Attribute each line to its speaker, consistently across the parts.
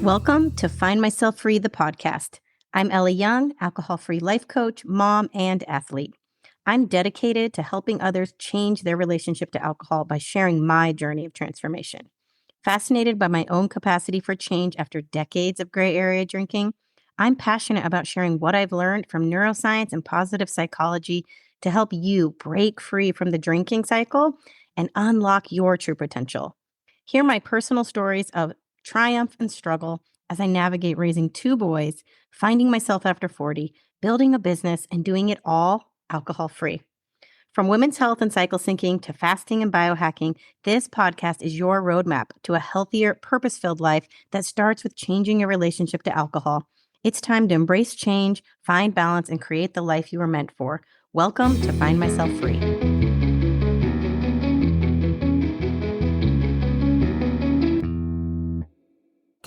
Speaker 1: Welcome to Find Myself Free, the podcast. I'm Ellie Young, alcohol-free life coach, mom, and athlete. I'm dedicated to helping others change their relationship to alcohol by sharing my journey of transformation. Fascinated by my own capacity for change after decades of gray area drinking, I'm passionate about sharing what I've learned from neuroscience and positive psychology to help you break free from the drinking cycle and unlock your true potential. Hear my personal stories of triumph and struggle as I navigate raising two boys, finding myself after 40, building a business, and doing it all alcohol free. From women's health and cycle syncing to fasting and biohacking, this podcast is your roadmap to a healthier, purpose filled life that starts with changing your relationship to alcohol. It's time to embrace change, find balance, and create the life you were meant for. Welcome to Find Myself Free.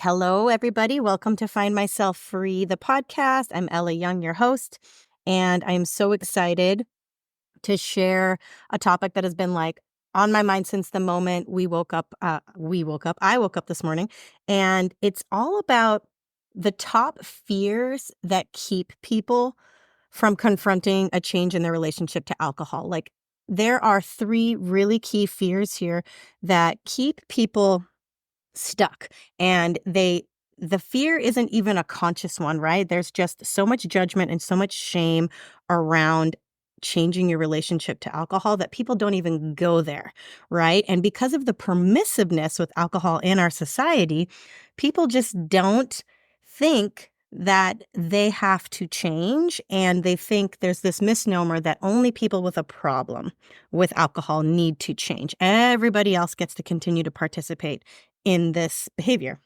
Speaker 1: Hello, everybody. Welcome to Find Myself Free, the podcast. I'm Ellie Young, your host, and I'm so excited to share a topic that has been on my mind since the moment I woke up this morning, and it's all about the top fears that keep people from confronting a change in their relationship to alcohol. There are three really key fears here that keep people stuck, and the fear isn't even a conscious one, right? There's just so much judgment and so much shame around changing your relationship to alcohol that people don't even go there, right? And because of the permissiveness with alcohol in our society, people just don't think that they have to change, and they think there's this misnomer that only people with a problem with alcohol need to change. Everybody else gets to continue to participate in this behavior.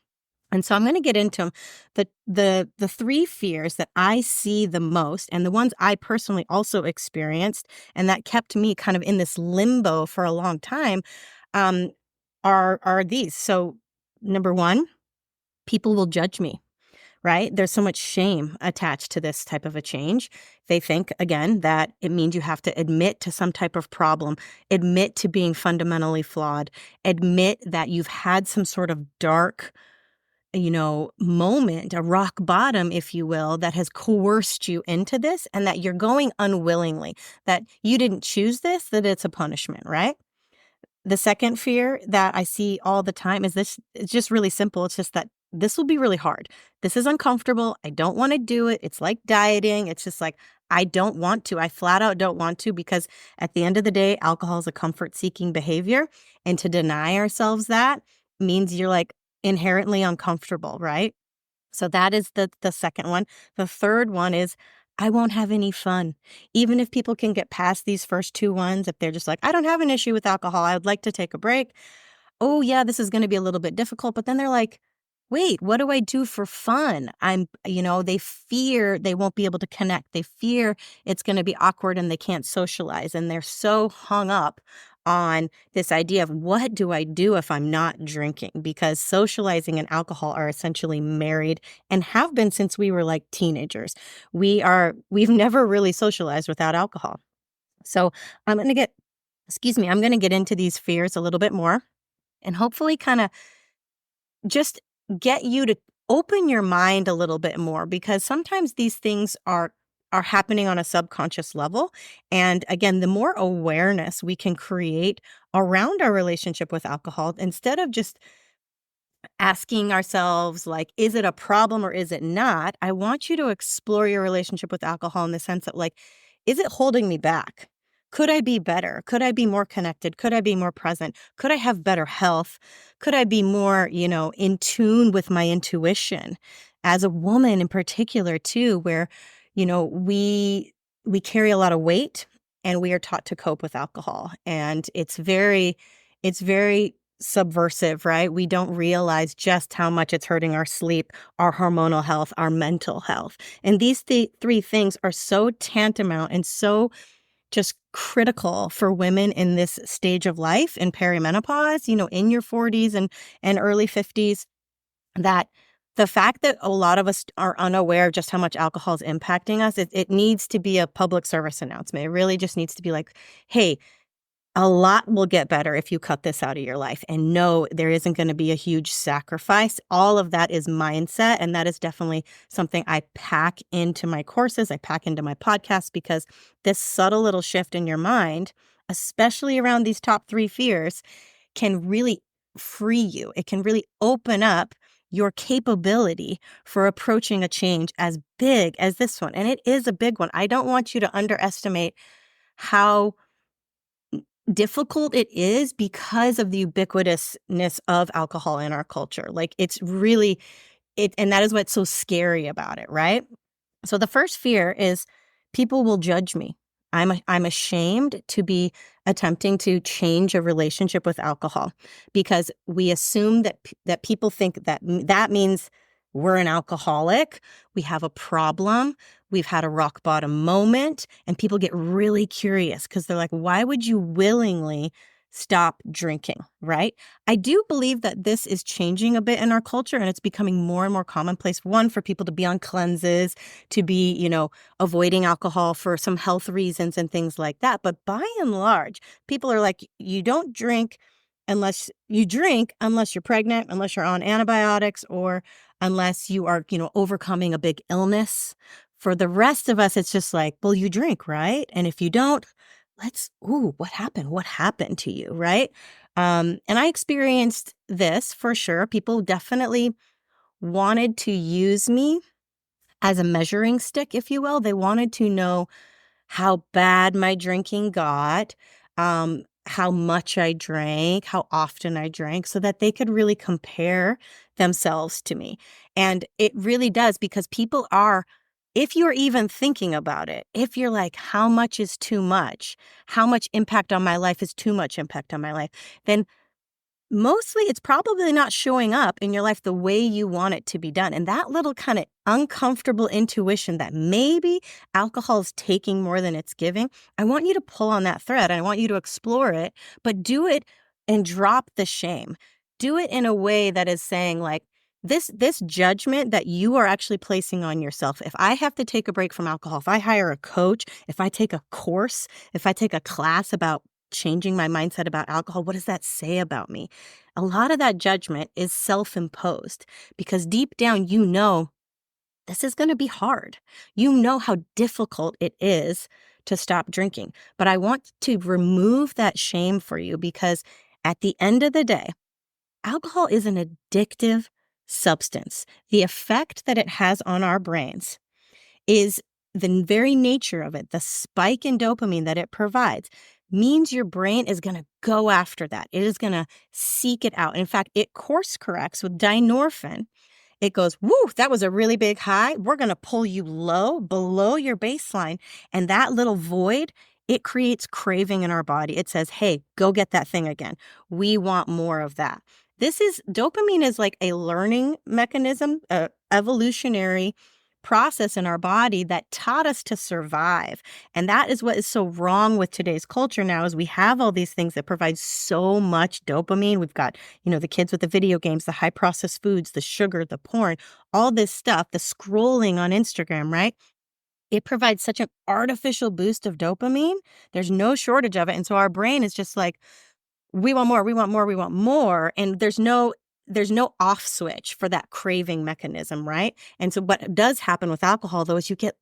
Speaker 1: And so I'm going to get into the three fears that I see the most, and the ones I personally also experienced, and that kept me kind of in this limbo for a long time, are these. So number one, people will judge me. Right? There's so much shame attached to this type of a change. They think, again, that it means you have to admit to some type of problem, admit to being fundamentally flawed, admit that you've had some sort of dark, moment, a rock bottom, if you will, that has coerced you into this, and that you're going unwillingly, that you didn't choose this, that it's a punishment, right? The second fear that I see all the time is this. It's just really simple. It's just that this will be really hard. This is uncomfortable. I don't want to do it. It's like dieting. It's just like, I don't want to. I flat out don't want to, because at the end of the day, alcohol is a comfort-seeking behavior. And to deny ourselves that means you're inherently uncomfortable, right? So that is the second one. The third one is, I won't have any fun. Even if people can get past these first two ones, if they're just like, I don't have an issue with alcohol, I would like to take a break. Oh yeah, this is going to be a little bit difficult. But then they're like, wait, what do I do for fun? They fear they won't be able to connect. They fear it's going to be awkward and they can't socialize. And they're so hung up on this idea of, what do I do if I'm not drinking? Because socializing and alcohol are essentially married and have been since we were teenagers. We've never really socialized without alcohol. So I'm going to get into these fears a little bit more, and hopefully kind of just get you to open your mind a little bit more, because sometimes these things are happening on a subconscious level. And again, the more awareness we can create around our relationship with alcohol, instead of just asking ourselves, is it a problem or is it not? I want you to explore your relationship with alcohol in the sense that, is it holding me back? Could I be better? Could I be more connected? Could I be more present? Could I have better health? Could I be more, in tune with my intuition? As a woman in particular, too, where, we carry a lot of weight, and we are taught to cope with alcohol. And it's very subversive, right? We don't realize just how much it's hurting our sleep, our hormonal health, our mental health. And these three things are so tantamount and so just critical for women in this stage of life, in perimenopause, in your 40s and early 50s, that the fact that a lot of us are unaware of just how much alcohol is impacting us, it needs to be a public service announcement. It really just needs to be hey, A lot will get better if you cut this out of your life. And no, there isn't going to be a huge sacrifice. All of that is mindset. And that is definitely something I pack into my courses, I pack into my podcast, because this subtle little shift in your mind, especially around these top three fears, can really free you. It can really open up your capability for approaching a change as big as this one. And it is a big one. I don't want you to underestimate how difficult it is because of the ubiquitousness of alcohol in our culture. Like, it's really and that is what's so scary about it, right? So the first fear is people will judge me. I'm ashamed to be attempting to change a relationship with alcohol, because we assume that people think that that means we're an alcoholic, we have a problem, we've had a rock bottom moment, and people get really curious because they're like, why would you willingly stop drinking, right? I do believe that this is changing a bit in our culture, and it's becoming more and more commonplace. One, for people to be on cleanses, to be, avoiding alcohol for some health reasons and things like that. But by and large, people are like, you don't drink unless you drink, unless you're pregnant, unless you're on antibiotics, or unless you are, overcoming a big illness. For the rest of us, it's just like, well, you drink, right? And if you don't, what happened? What happened to you, right? And I experienced this for sure. People definitely wanted to use me as a measuring stick, if you will. They wanted to know how bad my drinking got, how much I drank, how often I drank, so that they could really compare themselves to me. And it really does, because people are, if you're even thinking about it, if you're like, how much is too much? How much impact on my life is too much impact on my life? Then mostly it's probably not showing up in your life the way you want it to be done. And that little kind of uncomfortable intuition that maybe alcohol is taking more than it's giving, I want you to pull on that thread, and I want you to explore it, but do it and drop the shame. Do it in a way that is saying, like, this judgment that you are actually placing on yourself. If I have to take a break from alcohol, if I hire a coach, if I take a course, if I take a class about changing my mindset about alcohol, what does that say about me? A lot of that judgment is self-imposed, because deep down, this is going to be hard. You know how difficult it is to stop drinking. But I want to remove that shame for you, because at the end of the day, alcohol is an addictive substance. The effect that it has on our brains is the very nature of it, the spike in dopamine that it provides, means your brain is going to go after that. It is going to seek it out. In fact, it course corrects with dynorphin. It goes, woo, that was a really big high. We're going to pull you low, below your baseline. And that little void, it creates craving in our body. It says, hey, go get that thing again. We want more of that. Dopamine is like a learning mechanism, evolutionary process in our body that taught us to survive. And that is what is so wrong with today's culture now, is we have all these things that provide so much dopamine. We've got, the kids with the video games, the high processed foods, the sugar, the porn, all this stuff, the scrolling on Instagram, right? It provides such an artificial boost of dopamine. There's no shortage of it. And so our brain is just like, we want more, we want more, we want more. And there's no off switch for that craving mechanism, right? And so what does happen with alcohol, though, is you get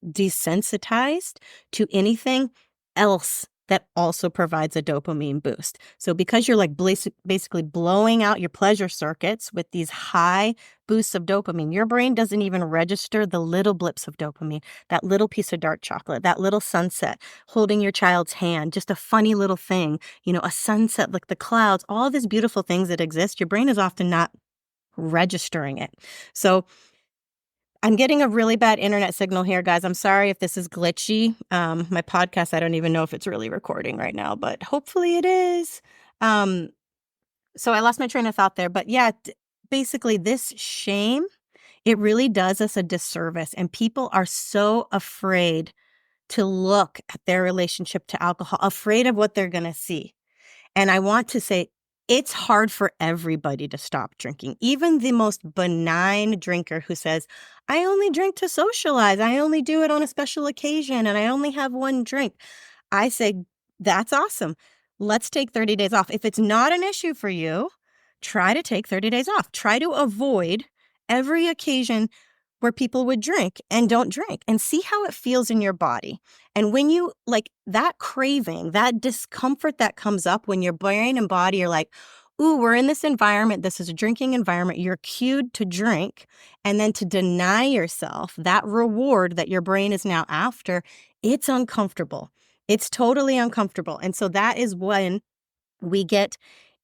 Speaker 1: desensitized to anything else that also provides a dopamine boost. So because you're like basically blowing out your pleasure circuits with these high boosts of dopamine, your brain doesn't even register the little blips of dopamine, that little piece of dark chocolate, that little sunset, holding your child's hand, just a funny little thing, a sunset, like the clouds, all these beautiful things that exist. Your brain is often not registering it. So I'm getting a really bad internet signal here, guys. I'm sorry if this is glitchy. My podcast, I don't even know if it's really recording right now, but hopefully it is. So I lost my train of thought there. But yeah, basically this shame, it really does us a disservice. And people are so afraid to look at their relationship to alcohol, afraid of what they're going to see. And I want to say, it's hard for everybody to stop drinking. Even the most benign drinker who says, I only drink to socialize, I only do it on a special occasion, and I only have one drink. I say, that's awesome. let's take 30 days off. If it's not an issue for you, try to take 30 days off. Try to avoid every occasion where people would drink and don't drink and see how it feels in your body. And when you like that craving, that discomfort that comes up when your brain and body are like, ooh, we're in this environment. This is a drinking environment. You're cued to drink and then to deny yourself that reward that your brain is now after. It's uncomfortable. It's totally uncomfortable. And so that is when we get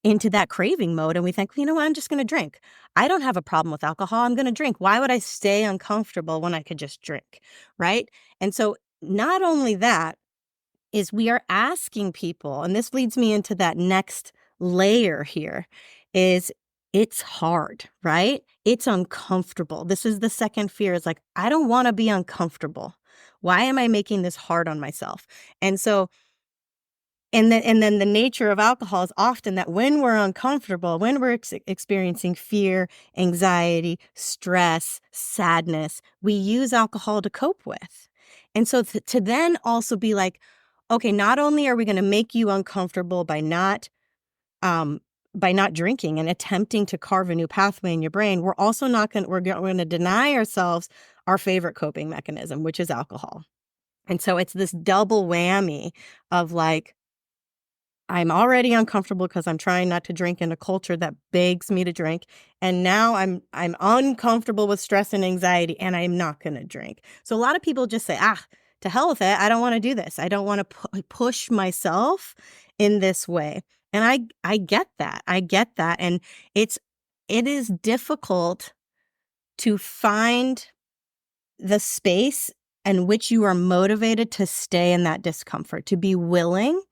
Speaker 1: into that craving mode and we think, you know what, I'm just going to drink. I don't have a problem with alcohol. I'm going to drink. Why would I stay uncomfortable when I could just drink? Right. And so not only that is we are asking people, and this leads me into that next layer here, is it's hard, right? It's uncomfortable. This is the second fear is like, I don't want to be uncomfortable. Why am I making this hard on myself? And so and then the nature of alcohol is often that when we're uncomfortable, when we're experiencing fear, anxiety, stress, sadness, we use alcohol to cope with. And so to then also be like, okay, not only are we going to make you uncomfortable um, by not drinking and attempting to carve a new pathway in your brain, we're also not going we're going to deny ourselves our favorite coping mechanism, which is alcohol. And so it's this double whammy of like, I'm already uncomfortable because I'm trying not to drink in a culture that begs me to drink. And now I'm uncomfortable with stress and anxiety and I'm not going to drink. So a lot of people just say, to hell with it. I don't want to do this. I don't want to push myself in this way. And I get that. I get that. And it is difficult to find the space in which you are motivated to stay in that discomfort, to be willing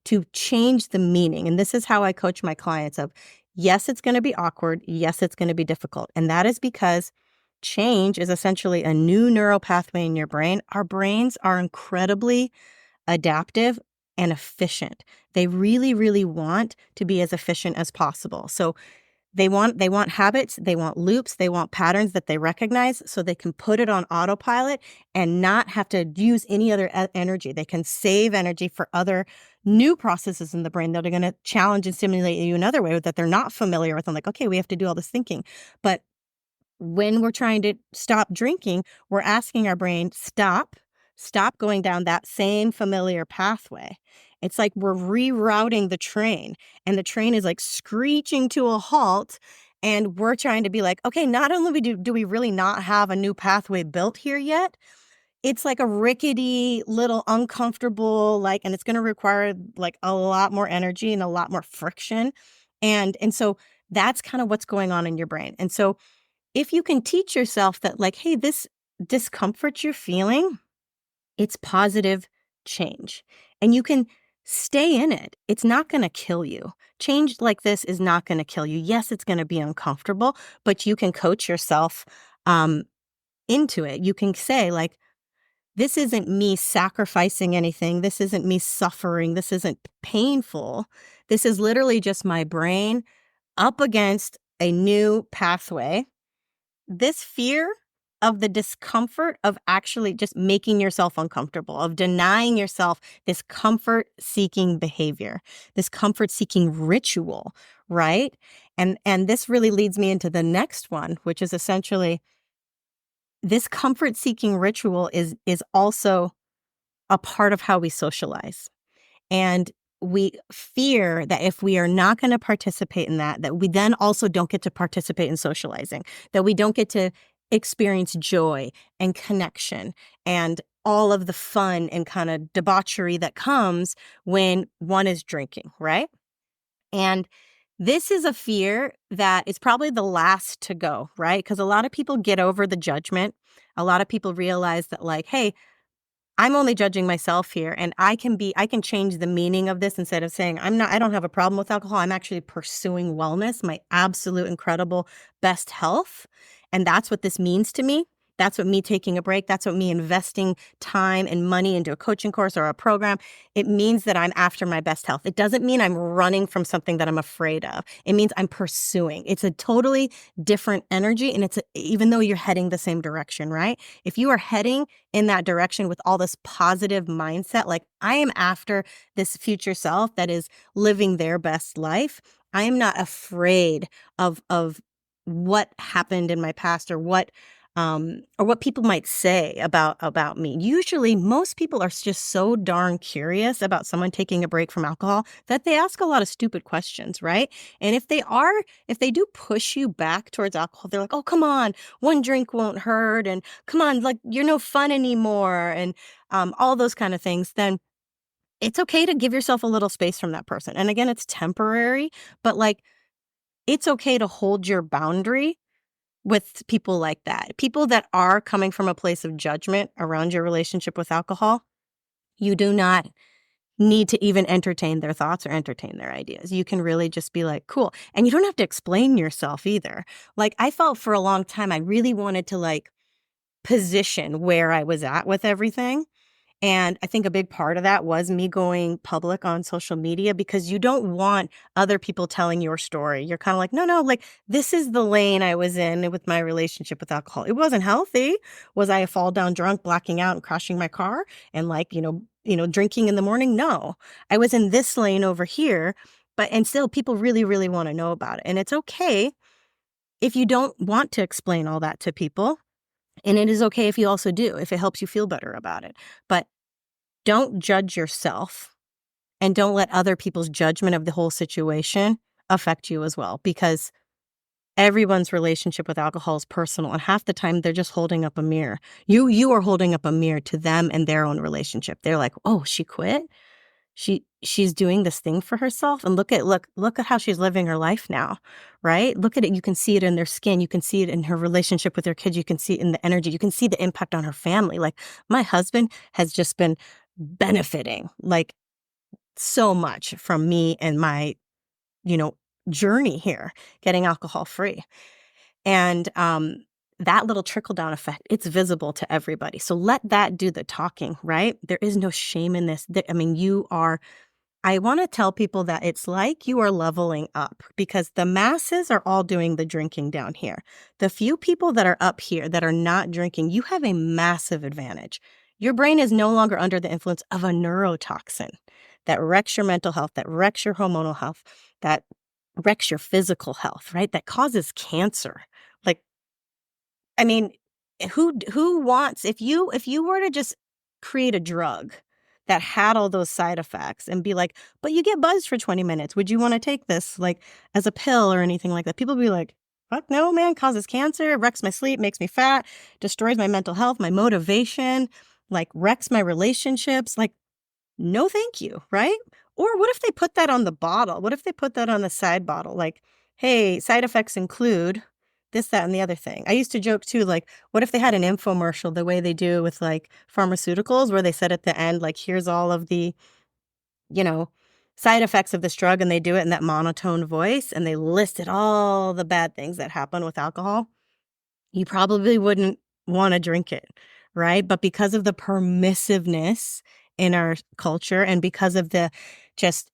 Speaker 1: to change the meaning. And this is how I coach my clients of, yes, it's going to be awkward. Yes, it's going to be difficult. And that is because change is essentially a new neural pathway in your brain. Our brains are incredibly adaptive and efficient. They really, really want to be as efficient as possible. So they want habits, they want loops, they want patterns that they recognize so they can put it on autopilot and not have to use any other energy. They can save energy for other new processes in the brain that are going to challenge and stimulate you another way that they're not familiar with. I'm like, okay, we have to do all this thinking. But when we're trying to stop drinking, we're asking our brain, stop going down that same familiar pathway. It's like we're rerouting the train and the train is like screeching to a halt. And we're trying to be like, okay, not only do we really not have a new pathway built here yet, it's like a rickety little uncomfortable, like, and it's going to require like a lot more energy and a lot more friction. And so that's kind of what's going on in your brain. And so if you can teach yourself that like, hey, this discomfort you're feeling, it's positive change. And you can stay in it. It's not going to kill you. Change like this is not going to kill you. Yes, it's going to be uncomfortable, but you can coach yourself into it. You can say like, this isn't me sacrificing anything. This isn't me suffering. This isn't painful. This is literally just my brain up against a new pathway. This fear of the discomfort of actually just making yourself uncomfortable, of denying yourself this comfort-seeking behavior, this comfort-seeking ritual, right? And this really leads me into the next one, which is essentially this comfort-seeking ritual is also a part of how we socialize. And we fear that if we are not going to participate in that we then also don't get to participate in socializing, that we don't get to experience joy and connection and all of the fun and kind of debauchery that comes when one is drinking, right? And this is a fear that is probably the last to go, right? Because a lot of people get over the judgment. A lot of people realize that like, hey, I'm only judging myself here and I can change the meaning of this instead of saying I don't have a problem with alcohol. I'm actually pursuing wellness, my absolute incredible best health. And that's what this means to me. That's what me taking a break, that's what me investing time and money into a coaching course or a program, it means that I'm after my best health. It doesn't mean I'm running from something that I'm afraid of. It means I'm pursuing. It's a totally different energy, and even though you're heading the same direction, right? If you are heading in that direction with all this positive mindset, like I am after this future self that is living their best life, I am not afraid of what happened in my past or what people might say about me. Usually, most people are just so darn curious about someone taking a break from alcohol that they ask a lot of stupid questions, right? And if they do push you back towards alcohol, they're like, "Oh, come on, one drink won't hurt," and "Come on, like you're no fun anymore," and all those kind of things. Then it's okay to give yourself a little space from that person. And again, it's temporary, but like it's okay to hold your boundary with people like that. People that are coming from a place of judgment around your relationship with alcohol, you do not need to even entertain their thoughts or entertain their ideas. You can really just be like, cool. And you don't have to explain yourself either. Like I felt for a long time, I really wanted to like position where I was at with everything. And I think a big part of that was me going public on social media because you don't want other people telling your story. You're kind of like, no, no, like this is the lane I was in with my relationship with alcohol. It wasn't healthy. Was I a fall down drunk, blacking out and crashing my car and like, drinking in the morning? No, I was in this lane over here. And still people really, really want to know about it. And it's okay if you don't want to explain all that to people. And it is okay if you also do, if it helps you feel better about it. But don't judge yourself and don't let other people's judgment of the whole situation affect you as well, because everyone's relationship with alcohol is personal, and half the time they're just holding up a mirror. You are holding up a mirror to them and their own relationship. They're like, "Oh, she quit? She's doing this thing for herself, and look at how she's living her life now." Right? Look at it. You can see it in their skin. You can see it in her relationship with her kids. You can see it in the energy. You can see the impact on her family. Like my husband has just been benefiting like so much from me and my, you know, journey here, getting alcohol free. And that little trickle down effect, it's visible to everybody. So let that do the talking, right? There is no shame in this. I mean, I want to tell people that it's like you are leveling up because the masses are all doing the drinking down here. The few people that are up here that are not drinking, you have a massive advantage. Your brain is no longer under the influence of a neurotoxin that wrecks your mental health, that wrecks your hormonal health, that wrecks your physical health, right? That causes cancer. Like, I mean, who wants if you were to just create a drug that had all those side effects and be like, but you get buzzed for 20 minutes. Would you want to take this like as a pill or anything like that? People would be like, fuck no, man, causes cancer, wrecks my sleep, makes me fat, destroys my mental health, my motivation, like wrecks my relationships. Like, no, thank you, right? Or what if they put that on the bottle? What if they put that on the side bottle? Like, hey, side effects include this, that, and the other thing. I used to joke too, like, what if they had an infomercial the way they do with like pharmaceuticals, where they said at the end, like, here's all of the, you know, side effects of this drug, and they do it in that monotone voice, and they listed all the bad things that happen with alcohol. You probably wouldn't want to drink it, right? But because of the permissiveness in our culture and because of the just,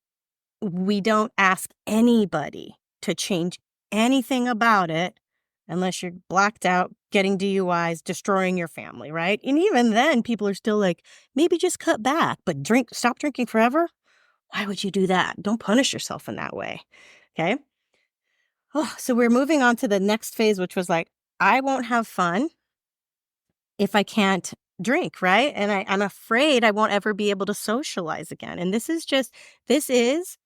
Speaker 1: we don't ask anybody to change anything about it unless you're blacked out, getting DUIs, destroying your family, right? And even then, people are still like, maybe just cut back, but stop drinking forever? Why would you do that? Don't punish yourself in that way. Okay. Oh, so we're moving on to the next phase, which was like, I won't have fun if I can't drink, right? And I'm afraid I won't ever be able to socialize again. And this is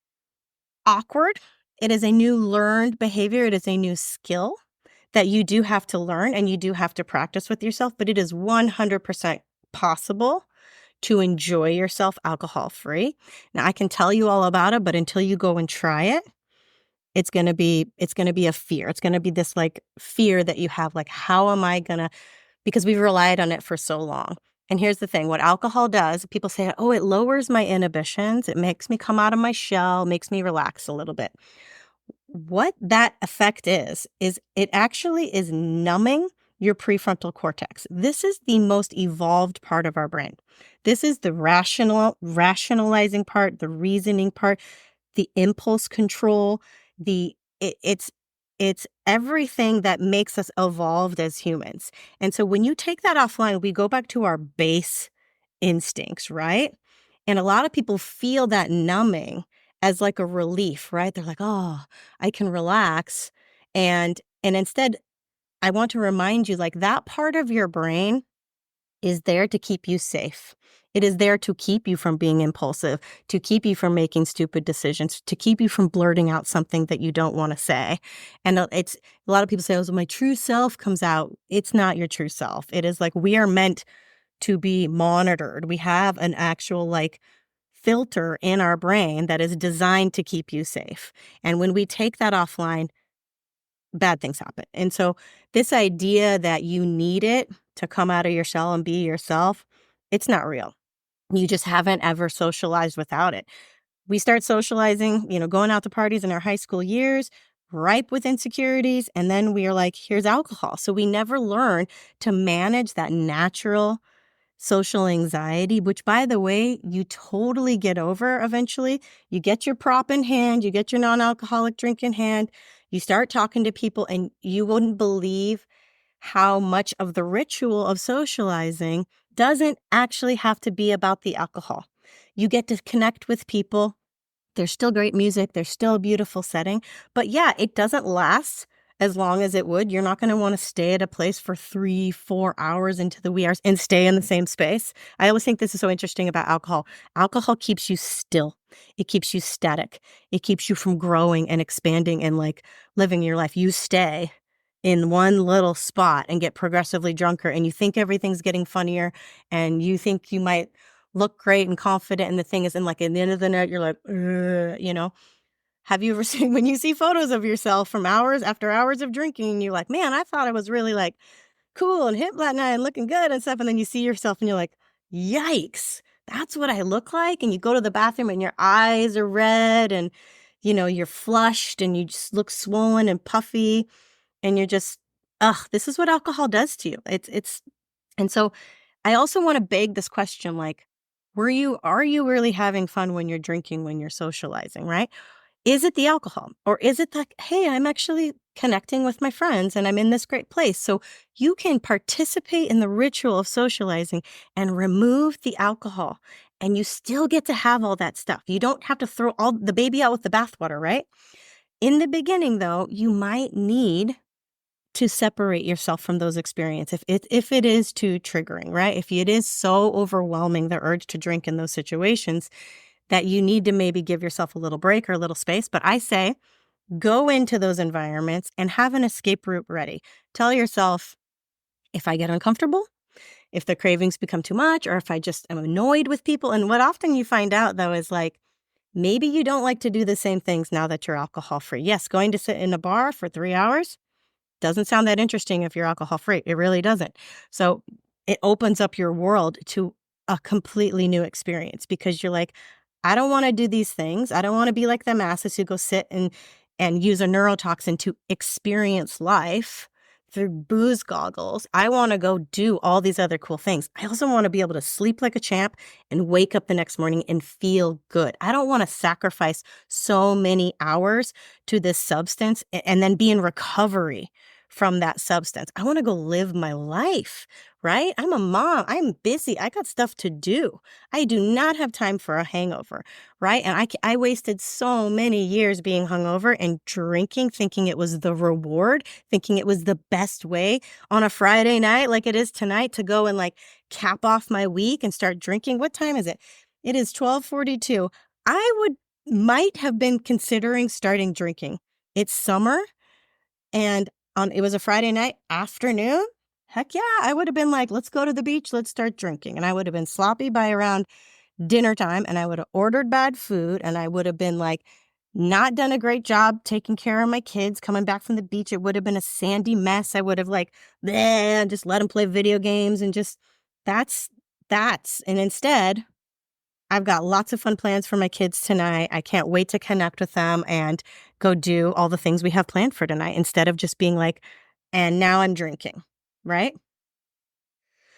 Speaker 1: awkward. It is a new learned behavior. It is a new skill that you do have to learn and you do have to practice with yourself, but it is 100% possible to enjoy yourself alcohol free. Now I can tell you all about it, but until you go and try it, it's going to be a fear. It's going to be this like fear that you have, like, how am I going to, because we've relied on it for so long. And here's the thing, what alcohol does, people say, oh, it lowers my inhibitions. It makes me come out of my shell, makes me relax a little bit. What that effect is it actually is numbing your prefrontal cortex. This is the most evolved part of our brain. This is the rationalizing part, the reasoning part, the impulse control, it's everything that makes us evolved as humans. And so when you take that offline, we go back to our base instincts, right? And a lot of people feel that numbing as like a relief, right? They're like, "Oh, I can relax." And instead, I want to remind you, like, that part of your brain is there to keep you safe. It is there to keep you from being impulsive, to keep you from making stupid decisions, to keep you from blurting out something that you don't want to say. And it's a lot of people say, "Oh, so my true self comes out." It's not your true self. It is like we are meant to be monitored. We have an actual like filter in our brain that is designed to keep you safe. And when we take that offline, bad things happen. And so this idea that you need it to come out of your shell and be yourself, it's not real. You just haven't ever socialized without it. We start socializing, going out to parties in our high school years, ripe with insecurities, and then we are like, here's alcohol. So we never learn to manage that natural social anxiety, which, by the way, you totally get over eventually. You get your prop in hand, you get your non-alcoholic drink in hand, you start talking to people, and you wouldn't believe how much of the ritual of socializing doesn't actually have to be about the alcohol. You get to connect with people. There's still great music. There's still a beautiful setting. But yeah, it doesn't last as long as it would. You're not going to want to stay at a place for 3, 4 hours into the wee hours and stay in the same space. I always think this is so interesting about alcohol. Alcohol keeps you still. It keeps you static. It keeps you from growing and expanding and like living your life. You stay in one little spot and get progressively drunker, and you think everything's getting funnier, and you think you might look great and confident, and the thing is, and like at the end of the night, you're like, Have you ever seen when you see photos of yourself from hours after hours of drinking, you're like, man, I thought I was really like cool and hip that night and looking good and stuff, and then you see yourself and you're like, yikes, that's what I look like, and you go to the bathroom and your eyes are red and you're flushed and you just look swollen and puffy, and you're just, ugh, this is what alcohol does to you. It's and so I also want to beg this question, like, are you really having fun when you're drinking, when you're socializing, right? Is it the alcohol? Or is it that, hey, I'm actually connecting with my friends and I'm in this great place? So you can participate in the ritual of socializing and remove the alcohol, and you still get to have all that stuff. You don't have to throw all the baby out with the bathwater, right? In the beginning, though, you might need to separate yourself from those experiences if it is too triggering, right? If it is so overwhelming, the urge to drink in those situations, that you need to maybe give yourself a little break or a little space. But I say, go into those environments and have an escape route ready. Tell yourself, if I get uncomfortable, if the cravings become too much, or if I just am annoyed with people. And what often you find out, though, is like, maybe you don't like to do the same things now that you're alcohol free. Yes, going to sit in a bar for 3 hours doesn't sound that interesting if you're alcohol free. It really doesn't. So it opens up your world to a completely new experience, because you're like, I don't want to do these things. I don't want to be like the masses who go sit and use a neurotoxin to experience life through booze goggles. I want to go do all these other cool things. I also want to be able to sleep like a champ and wake up the next morning and feel good. I don't want to sacrifice so many hours to this substance and then be in recovery from that substance. I want to go live my life, right? I'm a mom. I'm busy. I got stuff to do. I do not have time for a hangover, right? And I wasted so many years being hungover and drinking, thinking it was the reward, thinking it was the best way on a Friday night like it is tonight to go and like cap off my week and start drinking. What time is it? It is 12:42. Might have been considering starting drinking. It's summer, and it was a Friday night afternoon. Heck yeah, I would have been like, let's go to the beach, let's start drinking. And I would have been sloppy by around dinner time, and I would have ordered bad food, and I would have been like, not done a great job taking care of my kids coming back from the beach. It would have been a sandy mess. I would have like, bleh, just let them play video games and just, that's, and instead, I've got lots of fun plans for my kids tonight. I can't wait to connect with them and go do all the things we have planned for tonight, instead of just being like, and now I'm drinking. right?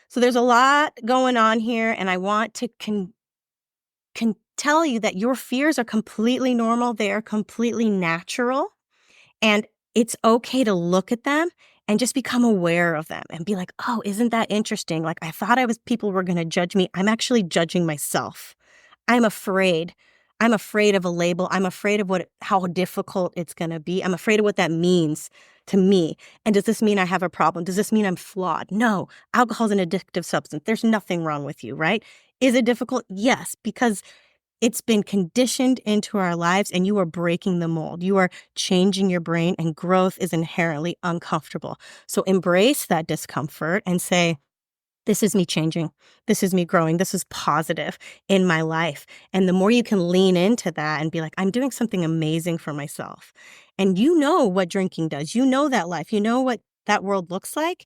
Speaker 1: So there's a lot going on here, and I want to can tell you that your fears are completely normal. They are completely natural. And it's okay to look at them and just become aware of them and be like, oh, isn't that interesting? Like, I thought people were going to judge me. I'm actually judging myself. I'm afraid. I'm afraid of a label. I'm afraid of how difficult it's going to be. I'm afraid of what that means to me. And does this mean I have a problem? Does this mean I'm flawed? No, alcohol is an addictive substance. There's nothing wrong with you, right? Is it difficult? Yes, because it's been conditioned into our lives and you are breaking the mold. You are changing your brain and growth is inherently uncomfortable. So embrace that discomfort and say, this is me changing. This is me growing. This is positive in my life. And the more you can lean into that and be like, I'm doing something amazing for myself. And you know what drinking does. You know that life. You know what that world looks like.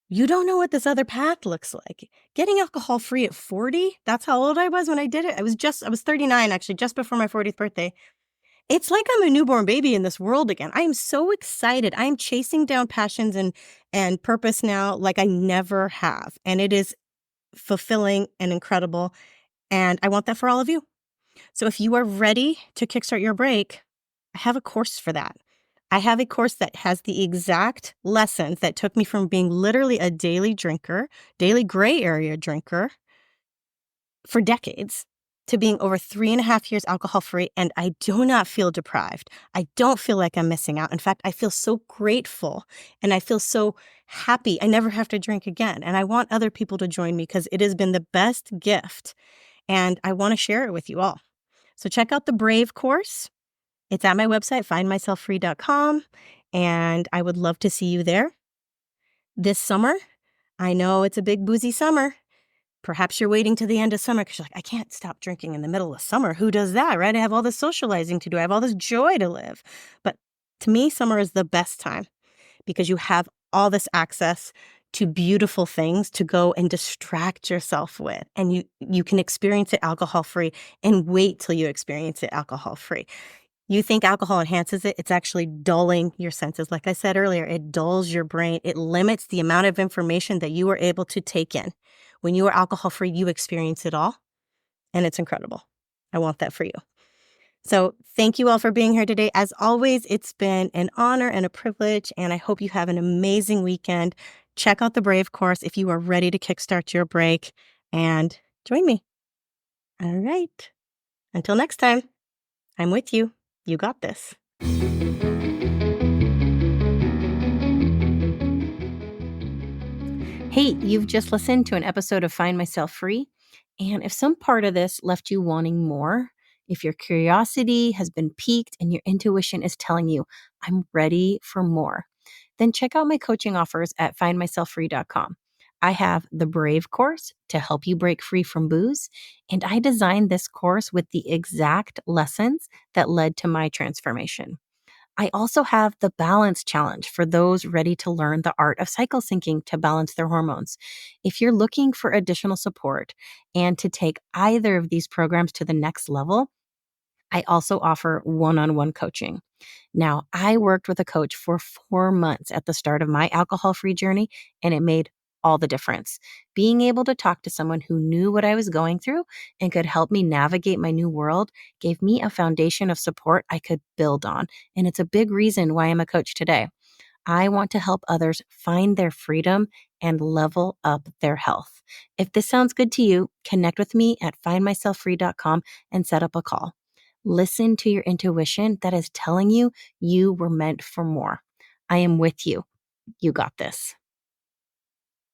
Speaker 1: You don't know what this other path looks like. Getting alcohol free at 40, that's how old I was when I did it. I was 39 actually, just before my 40th birthday. It's like I'm a newborn baby in this world again. I am so excited. I am chasing down passions and purpose now like I never have. And it is fulfilling and incredible. And I want that for all of you. So if you are ready to kickstart your break, I have a course for that. I have a course that has the exact lessons that took me from being literally a daily drinker, daily gray area drinker for decades to being over 3.5 years alcohol free. And I do not feel deprived. I don't feel like I'm missing out. In fact, I feel so grateful and I feel so happy. I never have to drink again. And I want other people to join me because it has been the best gift. And I want to share it with you all. So check out the Brave course. It's at my website, findmyselffree.com, and I would love to see you there. This summer, I know it's a big boozy summer. Perhaps you're waiting to the end of summer because you're like, I can't stop drinking in the middle of summer. Who does that, right? I have all this socializing to do. I have all this joy to live. But to me, summer is the best time because you have all this access to beautiful things to go and distract yourself with. And you can experience it alcohol-free and wait till you experience it alcohol-free. You think alcohol enhances it, it's actually dulling your senses. Like I said earlier, it dulls your brain. It limits the amount of information that you are able to take in. When you are alcohol-free, you experience it all, and it's incredible. I want that for you. So thank you all for being here today. As always, it's been an honor and a privilege, and I hope you have an amazing weekend. Check out the Brave course if you are ready to kickstart your break, and join me. All right. Until next time, I'm with you. You got this. Hey, you've just listened to an episode of Find Myself Free. And if some part of this left you wanting more, if your curiosity has been piqued and your intuition is telling you, I'm ready for more, then check out my coaching offers at findmyselffree.com. I have the Brave course to help you break free from booze. And I designed this course with the exact lessons that led to my transformation. I also have the balance challenge for those ready to learn the art of cycle syncing to balance their hormones. If you're looking for additional support and to take either of these programs to the next level, I also offer one-on-one coaching. Now, I worked with a coach for 4 months at the start of my alcohol-free journey, and it made all the difference. Being able to talk to someone who knew what I was going through and could help me navigate my new world gave me a foundation of support I could build on. And it's a big reason why I'm a coach today. I want to help others find their freedom and level up their health. If this sounds good to you, connect with me at findmyselffree.com and set up a call. Listen to your intuition that is telling you you were meant for more. I am with you. You got this.